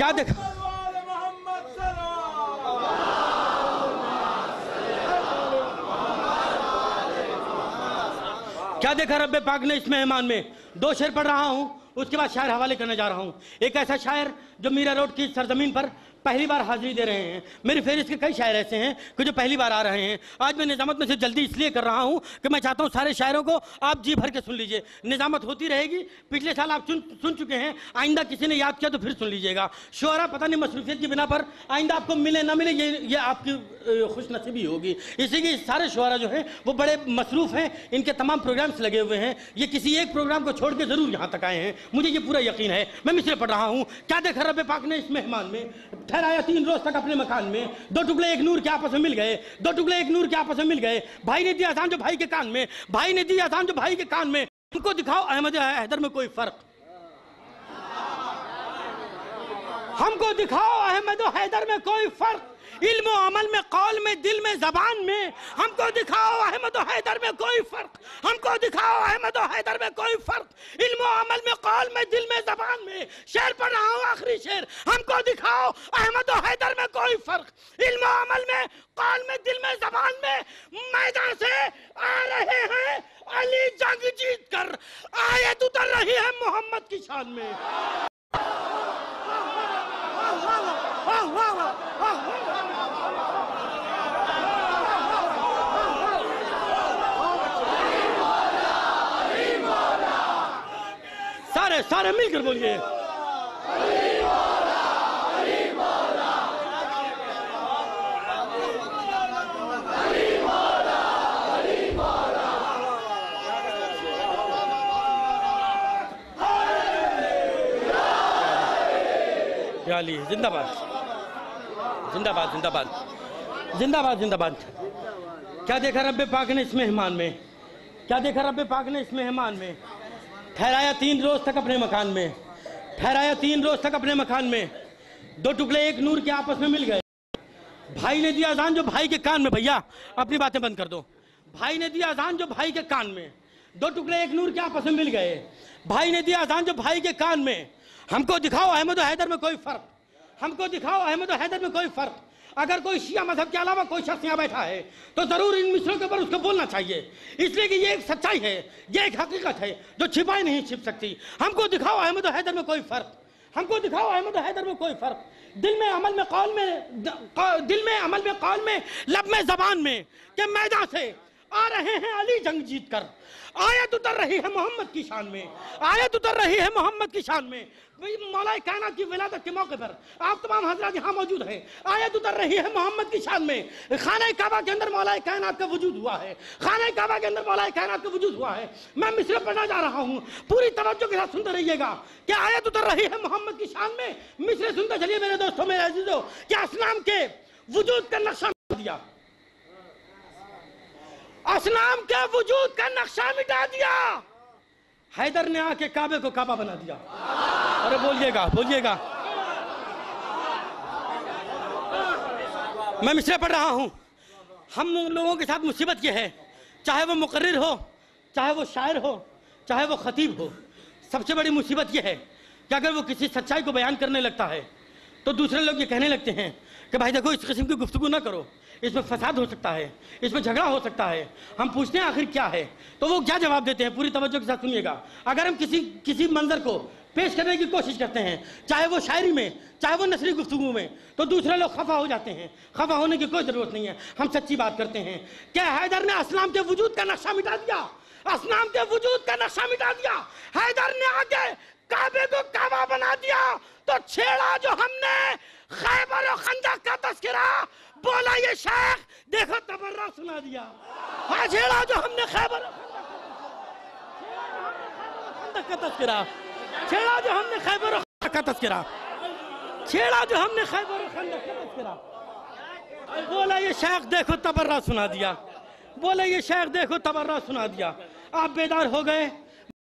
क्या देखा क्या देखा रब्बे पाक ने इस मेहमान में? दो शेर पढ़ रहा हूं, उसके बाद शायर हवाले करने जा रहा हूं। एक ऐसा शायर जो मीरा रोड की सरजमीन पर पहली बार हाजिरी दे रहे हैं। मेरी फहरिस्त के कई शायर ऐसे हैं कि जो पहली बार आ रहे हैं। आज मैं निजामत में से जल्दी इसलिए कर रहा हूं कि मैं चाहता हूं सारे शायरों को आप जी भर के सुन लीजिए। निजामत होती रहेगी, पिछले साल आप सुन चुके हैं, आइंदा किसी ने याद किया तो फिर सुन लीजिएगा। शुअरा पता नहीं मसरूफियत की बिना पर आइंदा आपको मिले ना मिले, ये आपकी खुशनसीबी होगी। इसी के सारे शुअरा जो हैं वो बड़े मसरूफ़ हैं, इनके तमाम प्रोग्राम्स लगे हुए हैं। ये किसी एक प्रोग्राम को छोड़ के ज़रूर यहाँ तक आए हैं, मुझे ये पूरा यकीन है। मैं मिसरे पढ़ रहा हूँ। क्या देखा रब्बे पाक ने इस मेहमान में? ठहराया 3 रोज तक अपने मकान में, 2 टुकड़े एक नूर के आपस में मिल गए, 2 टुकड़े एक नूर के आपस में मिल गए। भाई ने दिया अजान जो भाई के कान में, भाई ने दिया अजान जो भाई के कान में। हमको दिखाओ अहमद हैदर में कोई फर्क, हमको दिखाओ अहमद हैदर में कोई फर्क। इल्म अमल में, कौल में, दिल में, जबान में। हमको दिखाओ अहमद हैदर में कोई फर्क, हमको दिखाओ अहमद हैदर में कोई फर्क। इल्म अमल में, कौल में, दिल में, जबान में। शेर पढ़ रहा हूँ, आखिरी शेर। हमको दिखाओ अहमद हैदर में कोई फर्क। इल्म अमल में, कौल में, दिल में, जबान में। मैदान से आ रहे हैं अली जंग जीत कर, आयत उतर रही है मोहम्मद की शान में। सारे सारे मिलकर बोलिए, जिंदाबाद जिंदाबाद जिंदाबाद जिंदाबाद जिंदाबाद। क्या देखा रब्बे पाक ने इस मेहमान में? क्या देखा रब्बे पाक ने इस मेहमान में? ठहराया 3 रोज तक अपने मकान में, ठहराया 3 रोज तक अपने मकान में। 2 टुकड़े एक नूर के आपस में मिल गए। भाई ने दिया अजान जो भाई के कान में। भैया अपनी बातें बंद कर दो। भाई ने दिया अजान जो भाई के कान में, 2 टुकड़े एक नूर के आपस में मिल गए। भाई ने दिया अजान जो भाई के कान में। हमको दिखाओ अहमद हैदर में कोई फर्क, हमको दिखाओ अहमद हैदर में कोई फर्क। अगर कोई शिया मजहब के अलावा कोई शख्स यहाँ बैठा है तो जरूर इन मिसरों के ऊपर उसको बोलना चाहिए, इसलिए कि ये एक सच्चाई है, ये एक हकीकत है जो छिपाई नहीं छिप सकती। हमको दिखाओ अहमद हैदर में कोई फर्क, हमको दिखाओ अहमद हैदर में कोई फर्क। दिल में अमल में कौल में, दिल में अमल में कौल में, लब में जबान में। के मैदान से आ रहे हैं अली जंग जीत कर, आयत उतर रही है मोहम्मद की शान में, आयत उतर रही है मोहम्मद की शान में। मौलाए कायनात की विलादत के मौके पर आप तमाम हजरात यहाँ मौजूद हैं। आयत उतर रही है मोहम्मद की शान में। खाना काबा के अंदर मौलाए कायनात का वजूद हुआ है, खाना काबा के अंदर मौलाए कायनात का वजूद हुआ है। मैं मिसरे पढ़ना जा रहा हूँ, पूरी तवज्जो के साथ सुनते रहिएगा कि आयत उतर रही है मोहम्मद की शान में। मिसरे सुनते चलिए मेरे दोस्तों, मेरे अजीजों। क्या असनाम के वजूद का नक्शा दिया, असनाम के वजूद का नक्शा मिटा दिया। हैदर ने आके काबे को काबा बना दिया। अरे बोलिएगा बोलिएगा। मैं मिसरे पढ़ रहा हूं। हम लोगों के साथ मुसीबत यह है, चाहे वो मुकर्रिर हो, चाहे वो शायर हो, चाहे वो खतीब हो, सबसे बड़ी मुसीबत यह है कि अगर वो किसी सच्चाई को बयान करने लगता है तो दूसरे लोग ये कहने लगते हैं कि भाई देखो इस किस्म की गुफ्तगू ना करो, इसमें फसाद हो सकता है, इसमें झगड़ा हो सकता है। हम पूछते हैं आखिर क्या है, तो वो क्या जवाब देते हैं, पूरी तवज्जो के साथ सुनिएगा। अगर हम किसी मंजर को पेश करने की कोशिश करते हैं, चाहे वो शायरी में, चाहे वो नसरी गुफ्तगू में, तो दूसरे लोग खफा हो जाते हैं। खफा होने की कोई ज़रूरत नहीं है, हम सच्ची बात करते हैं। क्या हैदर ने असलाम के वजूद का नक्शा मिटा दिया, असलाम के वजूद का नक्शा मिटा दिया। हैदर ने आगे काबे को काबा बना दिया। तो छेड़ा जो हमने खैबर और खंदक का तस्करा, बोला ये शेख देखो तबर्रा सुना दिया। हाँ, छेड़ा जो हमने खैबर और खंदक का तस्करा, छेड़ा जो हमने खैबर और खंदक का तस्करा, छेड़ा जो हमने खैबर और खंदक का तस्करा, बोला ये शेख देखो तबर्रा सुना दिया, बोला ये शेख देखो तबर्रा सुना दिया। आप बेदार हो गए,